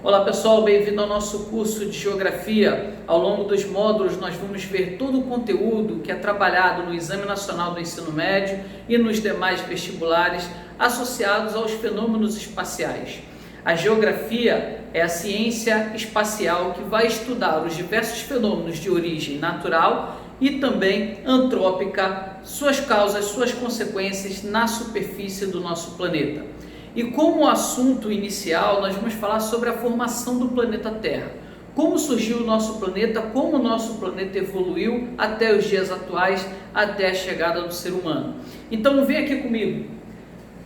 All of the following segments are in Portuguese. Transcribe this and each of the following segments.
Olá pessoal, bem-vindo ao nosso curso de Geografia. Ao longo dos módulos nós vamos ver todo o conteúdo que é trabalhado no Exame Nacional do Ensino Médio e nos demais vestibulares associados aos fenômenos espaciais. A geografia é a ciência espacial que vai estudar os diversos fenômenos de origem natural e também antrópica, suas causas, suas consequências na superfície do nosso planeta. E como assunto inicial, nós vamos falar sobre a formação do planeta Terra. Como surgiu o nosso planeta, como o nosso planeta evoluiu até os dias atuais, até a chegada do ser humano. Então vem aqui comigo.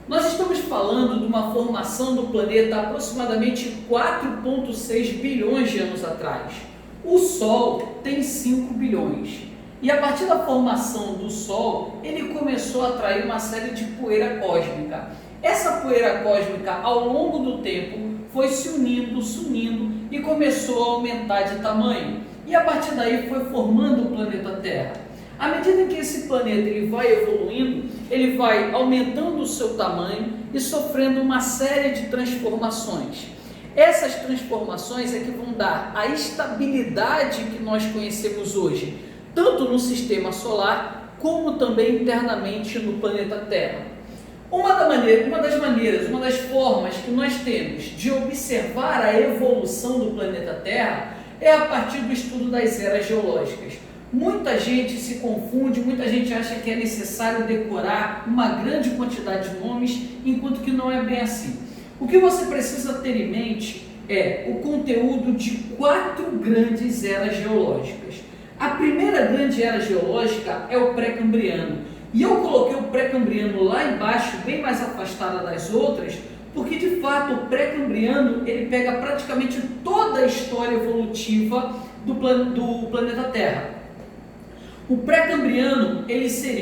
Nós estamos falando de uma formação do planeta há aproximadamente 4,6 bilhões de anos atrás. O Sol tem 5 bilhões. E a partir da formação do Sol, ele começou a atrair uma série de poeira cósmica. Essa poeira cósmica, ao longo do tempo, foi se unindo e começou a aumentar de tamanho. E a partir daí foi formando o planeta Terra. À medida que esse planeta ele vai evoluindo, ele vai aumentando o seu tamanho e sofrendo uma série de transformações. Essas transformações é que vão dar a estabilidade que nós conhecemos hoje, tanto no sistema solar, como também internamente no planeta Terra. Uma das formas que nós temos de observar a evolução do planeta Terra é a partir do estudo das eras geológicas. Muita gente se confunde, muita gente acha que é necessário decorar uma grande quantidade de nomes, enquanto que não é bem assim. O que você precisa ter em mente é o conteúdo de 4 grandes eras geológicas. A primeira grande era geológica é o pré-cambriano. E eu coloquei o pré-cambriano lá embaixo, bem mais afastada das outras, porque de fato o pré-cambriano ele pega praticamente toda a história evolutiva do planeta Terra. O pré-cambriano,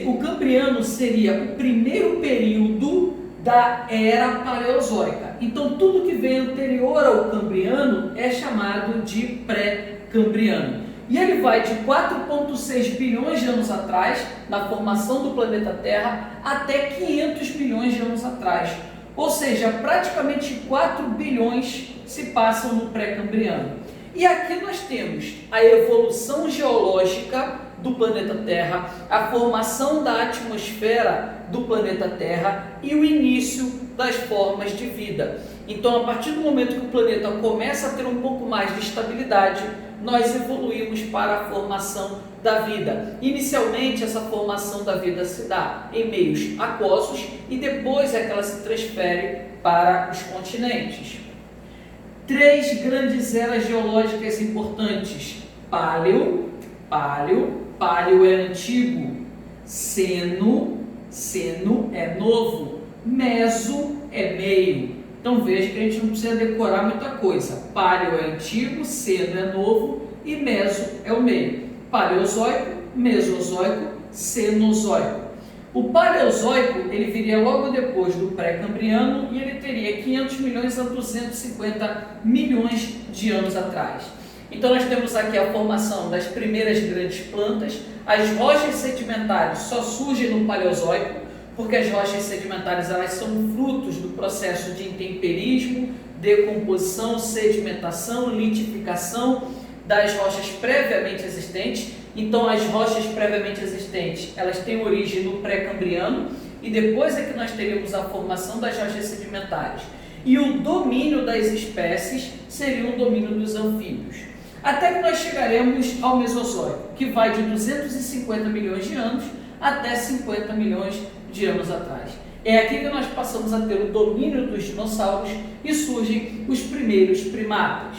o cambriano seria o primeiro período da era paleozoica. Então tudo que vem anterior ao cambriano é chamado de pré-cambriano. E ele vai de 4,6 bilhões de anos atrás, na formação do planeta Terra, até 500 bilhões de anos atrás. Ou seja, praticamente 4 bilhões se passam no pré-cambriano. E aqui nós temos a evolução geológica do planeta Terra, a formação da atmosfera do planeta Terra e o início das formas de vida. Então, a partir do momento que o planeta começa a ter um pouco mais de estabilidade, nós evoluímos para a formação da vida. Inicialmente, essa formação da vida se dá em meios aquosos e depois é que ela se transfere para os continentes. 3 grandes eras geológicas importantes: Páleo é antigo, Ceno é novo, Meso é meio. Então veja que a gente não precisa decorar muita coisa. Páleo é antigo, Ceno é novo e Meso é o meio. Paleozoico, Mesozoico, Cenozoico. O Paleozoico ele viria logo depois do pré-cambriano e ele teria 500 milhões a 250 milhões de anos atrás. Então nós temos aqui a formação das primeiras grandes plantas. As rochas sedimentares só surgem no Paleozoico, porque as rochas sedimentares elas são frutos do processo de intemperismo, decomposição, sedimentação, litificação das rochas previamente existentes. Então as rochas previamente existentes elas têm origem no pré-cambriano e depois é que nós teríamos a formação das rochas sedimentares. E o domínio das espécies seria o domínio dos anfíbios. Até que nós chegaremos ao Mesozoico, que vai de 250 milhões de anos até 50 milhões de anos atrás. É aqui que nós passamos a ter o domínio dos dinossauros e surgem os primeiros primatas.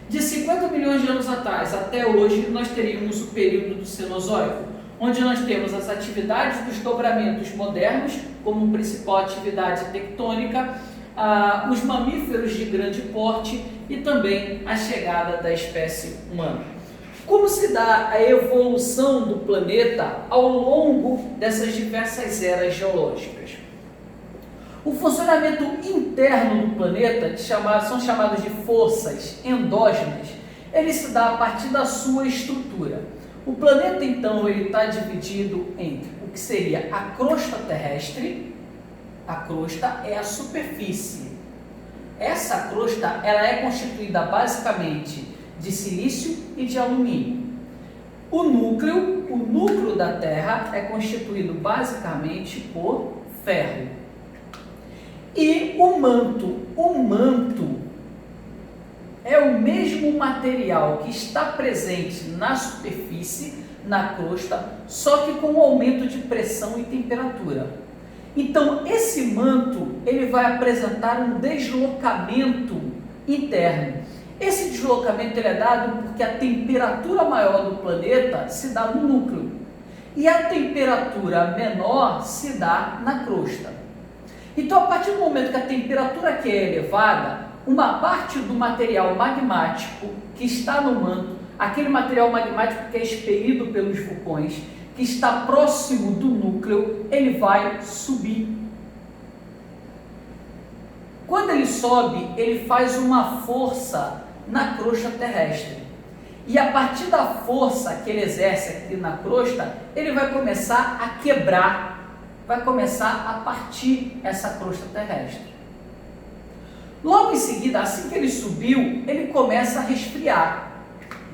De 50 milhões de anos atrás até hoje, nós teríamos o período do Cenozoico, onde nós temos as atividades dos dobramentos modernos, como principal atividade tectônica, os mamíferos de grande porte e também a chegada da espécie humana. Como se dá a evolução do planeta ao longo dessas diversas eras geológicas? O funcionamento interno do planeta, são chamados de forças endógenas, ele se dá a partir da sua estrutura. O planeta, então, ele está dividido entre o que seria a crosta terrestre. A crosta é a superfície. Essa crosta ela é constituída basicamente de silício e de alumínio. O núcleo da Terra é constituído basicamente por ferro. E o manto é o mesmo material que está presente na superfície, na crosta, só que com um aumento de pressão e temperatura. Então, esse manto ele vai apresentar um deslocamento interno. Esse deslocamento ele é dado porque a temperatura maior do planeta se dá no núcleo e a temperatura menor se dá na crosta. Então, a partir do momento que a temperatura aqui é elevada, uma parte do material magmático que está no manto, aquele material magmático que é expelido pelos vulcões, que está próximo do núcleo, ele vai subir. Quando ele sobe, ele faz uma força na crosta terrestre. E a partir da força que ele exerce aqui na crosta, ele vai começar a quebrar, vai começar a partir essa crosta terrestre. Logo em seguida, assim que ele subiu, ele começa a resfriar.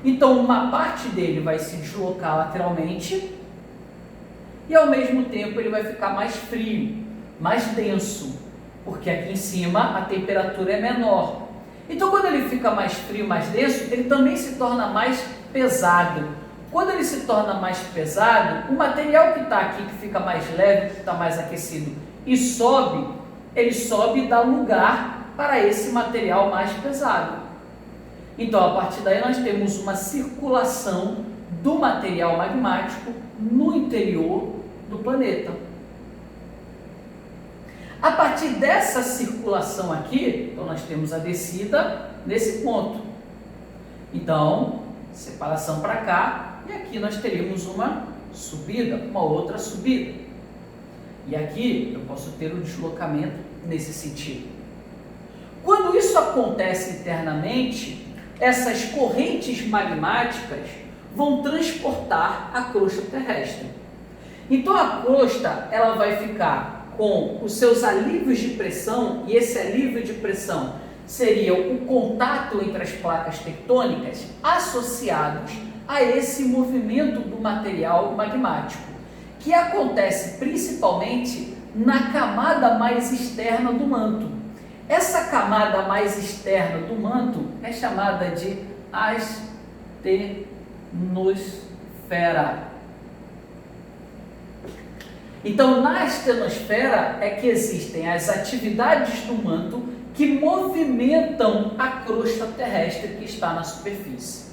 Então, uma parte dele vai se deslocar lateralmente e, ao mesmo tempo, ele vai ficar mais frio, mais denso, porque aqui em cima a temperatura é menor. Então, quando ele fica mais frio, mais denso, ele também se torna mais pesado. Quando ele se torna mais pesado, o material que está aqui, que fica mais leve, que está mais aquecido e sobe, ele sobe e dá lugar para esse material mais pesado. Então, a partir daí, nós temos uma circulação do material magmático no interior do planeta. A partir dessa circulação aqui, então nós temos a descida nesse ponto. Então, separação para cá, e aqui nós teríamos uma subida, uma outra subida. E aqui eu posso ter o deslocamento nesse sentido. Quando isso acontece internamente, essas correntes magmáticas vão transportar a crosta terrestre. Então a crosta ela vai ficar com os seus alívios de pressão, e esse alívio de pressão seria o contato entre as placas tectônicas associados a esse movimento do material magmático, que acontece principalmente na camada mais externa do manto. Essa camada mais externa do manto é chamada de astenosfera. Então, na astenosfera é que existem as atividades do manto que movimentam a crosta terrestre que está na superfície.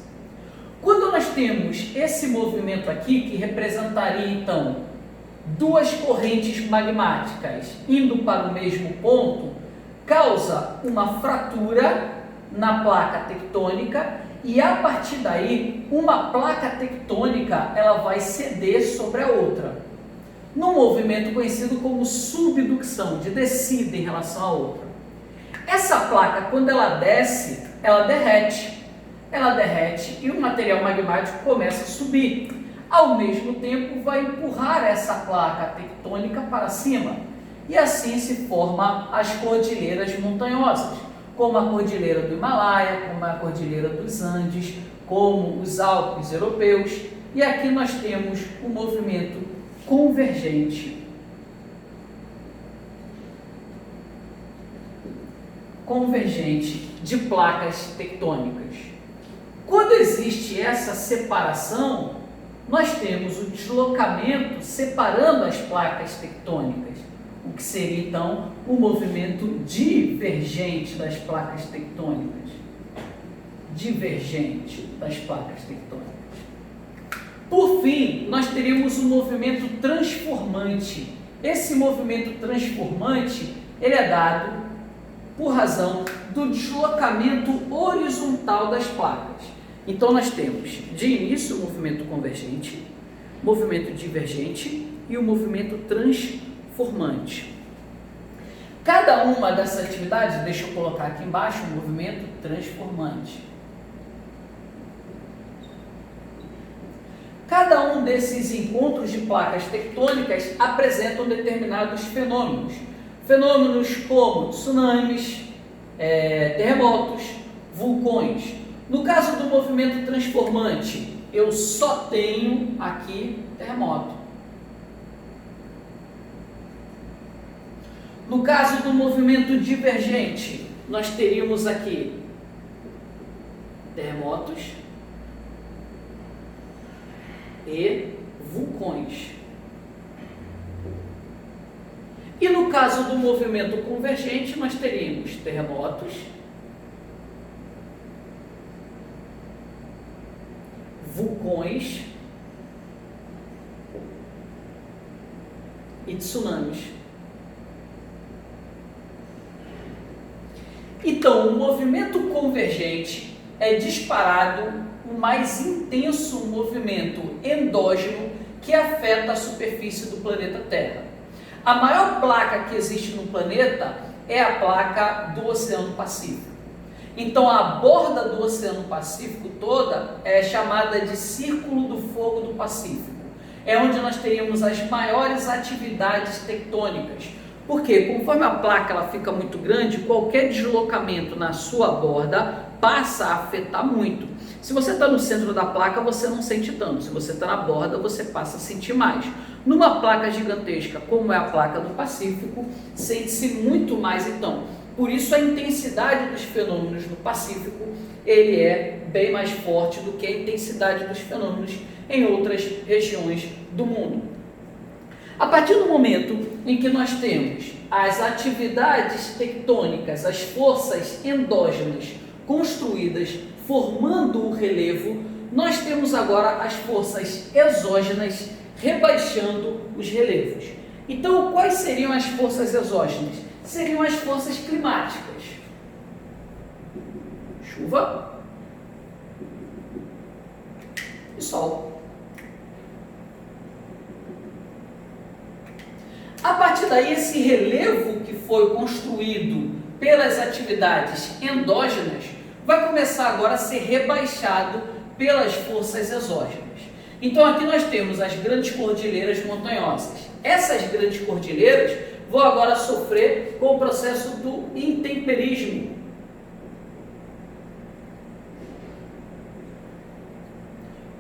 Quando nós temos esse movimento aqui, que representaria então duas correntes magmáticas indo para o mesmo ponto, causa uma fratura na placa tectônica e a partir daí uma placa tectônica ela vai ceder sobre a outra, num movimento conhecido como subducção, de descida em relação à outra. Essa placa, quando ela desce, ela derrete e o material magmático começa a subir. Ao mesmo tempo, vai empurrar essa placa tectônica para cima e assim se formam as cordilheiras montanhosas, como a cordilheira do Himalaia, como a cordilheira dos Andes, como os Alpes europeus. E aqui nós temos um movimento convergente de placas tectônicas. Quando existe essa separação, nós temos o deslocamento separando as placas tectônicas, o que seria então o movimento divergente das placas tectônicas. Por fim, nós teríamos um movimento transformante. Esse movimento transformante, ele é dado por razão do deslocamento horizontal das placas. Então, nós temos, de início, o movimento convergente, movimento divergente e o movimento transformante. Cada uma dessas atividades, deixa eu colocar aqui embaixo, o movimento transformante. Cada um desses encontros de placas tectônicas apresentam determinados fenômenos. Fenômenos como tsunamis, terremotos, vulcões. No caso do movimento transformante, eu só tenho aqui terremoto. No caso do movimento divergente, nós teríamos aqui terremotos e vulcões. E no caso do movimento convergente, nós teríamos terremotos, vulcões e tsunamis. Então, o movimento convergente é disparado o mais intenso movimento endógeno que afeta a superfície do planeta Terra. A maior placa que existe no planeta é a placa do Oceano Pacífico. Então, a borda do Oceano Pacífico toda é chamada de Círculo do Fogo do Pacífico. É onde nós teríamos as maiores atividades tectônicas. Porque, conforme a placa ela fica muito grande, qualquer deslocamento na sua borda passa a afetar muito. Se você está no centro da placa, você não sente tanto. Se você está na borda, você passa a sentir mais. Numa placa gigantesca, como é a placa do Pacífico, sente-se muito mais então. Por isso a intensidade dos fenômenos no Pacífico, ele é bem mais forte do que a intensidade dos fenômenos em outras regiões do mundo. A partir do momento em que nós temos as atividades tectônicas, as forças endógenas construídas formando o relevo, nós temos agora as forças exógenas rebaixando os relevos. Então, quais seriam as forças exógenas? Seriam as forças climáticas. Chuva e sol. A partir daí, esse relevo que foi construído pelas atividades endógenas vai começar agora a ser rebaixado pelas forças exógenas. Então aqui nós temos as grandes cordilheiras montanhosas. Essas grandes cordilheiras vão agora sofrer com o processo do intemperismo.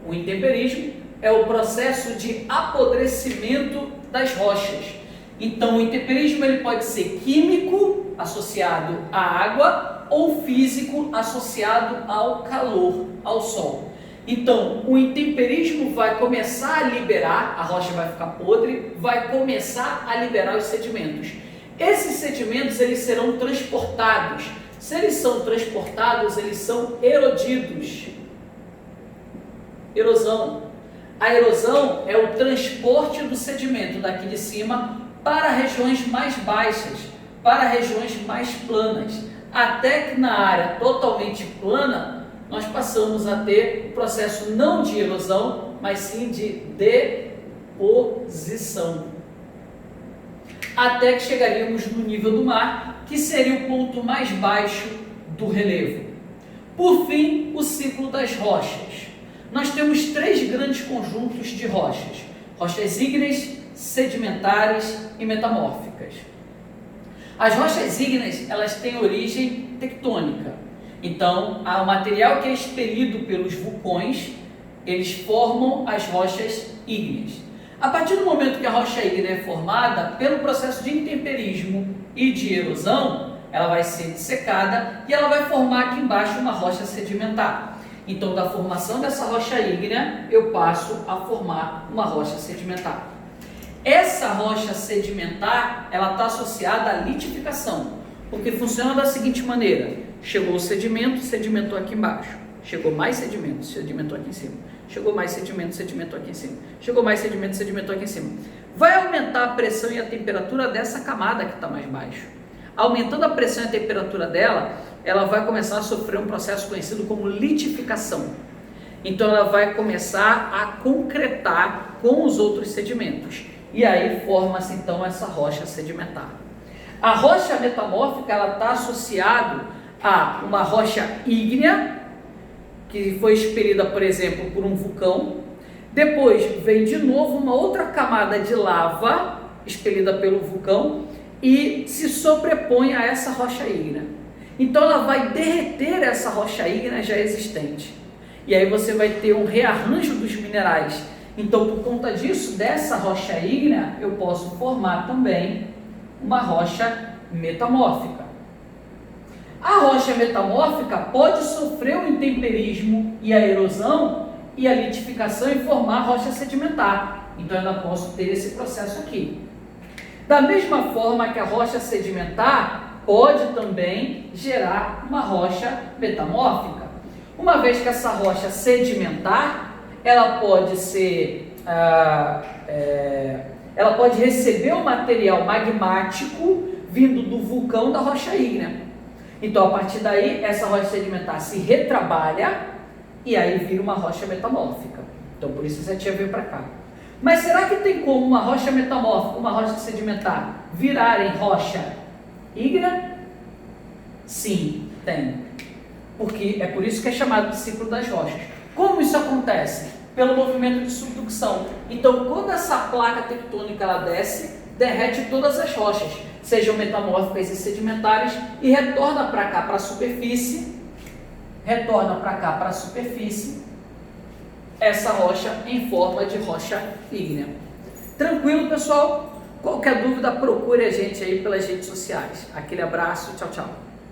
O intemperismo é o processo de apodrecimento das rochas. Então o intemperismo ele pode ser químico, associado à água, ou físico, associado ao calor, ao sol. Então, o intemperismo vai começar a liberar, a rocha vai ficar podre, vai começar a liberar os sedimentos. Esses sedimentos, eles serão transportados. Se eles são transportados, eles são erodidos. Erosão. A erosão é o transporte do sedimento daqui de cima para regiões mais baixas, para regiões mais planas, até que na área totalmente plana, nós passamos a ter o processo não de erosão, mas sim de deposição. Até que chegaríamos no nível do mar, que seria o ponto mais baixo do relevo. Por fim, o ciclo das rochas. Nós temos três grandes conjuntos de rochas: rochas ígneas, sedimentares e metamórficas. As rochas ígneas, elas têm origem tectônica. Então, o material que é expelido pelos vulcões, eles formam as rochas ígneas. A partir do momento que a rocha ígnea é formada, pelo processo de intemperismo e de erosão, ela vai ser dissecada e ela vai formar aqui embaixo uma rocha sedimentar. Então, da formação dessa rocha ígnea, eu passo a formar uma rocha sedimentar. Essa rocha sedimentar, ela está associada à litificação, porque funciona da seguinte maneira: chegou o sedimento, sedimentou aqui embaixo, chegou mais sedimento, sedimentou aqui em cima, chegou mais sedimento, sedimentou aqui em cima, chegou mais sedimento, sedimentou aqui em cima. Vai aumentar a pressão e a temperatura dessa camada que está mais baixo. Aumentando a pressão e a temperatura dela, ela vai começar a sofrer um processo conhecido como litificação. Então ela vai começar a concretar com os outros sedimentos. E aí forma-se então essa rocha sedimentar. A rocha metamórfica, ela está associada a uma rocha ígnea, que foi expelida, por exemplo, por um vulcão. Depois vem de novo uma outra camada de lava, expelida pelo vulcão, e se sobrepõe a essa rocha ígnea. Então ela vai derreter essa rocha ígnea já existente. E aí você vai ter um rearranjo dos minerais. Então, por conta disso, dessa rocha ígnea, eu posso formar também uma rocha metamórfica. A rocha metamórfica pode sofrer o intemperismo e a erosão e a litificação e formar rocha sedimentar. Então, eu ainda posso ter esse processo aqui. Da mesma forma que a rocha sedimentar pode também gerar uma rocha metamórfica. Uma vez que essa rocha sedimentar, ela pode ser, ela pode receber o material magmático vindo do vulcão da rocha ígnea. Então, a partir daí, essa rocha sedimentar se retrabalha e aí vira uma rocha metamórfica. Então, por isso essa tia veio para cá. Mas será que tem como uma rocha metamórfica, uma rocha sedimentar, virarem rocha ígnea? Sim, tem. Porque é por isso que é chamado de ciclo das rochas. Como isso acontece? Pelo movimento de subducção. Então, quando essa placa tectônica ela desce, derrete todas as rochas, sejam metamórficas e sedimentares, e retorna para cá, para a superfície, essa rocha em forma de rocha ígnea. Tranquilo, pessoal? Qualquer dúvida, procure a gente aí pelas redes sociais. Aquele abraço, tchau, tchau.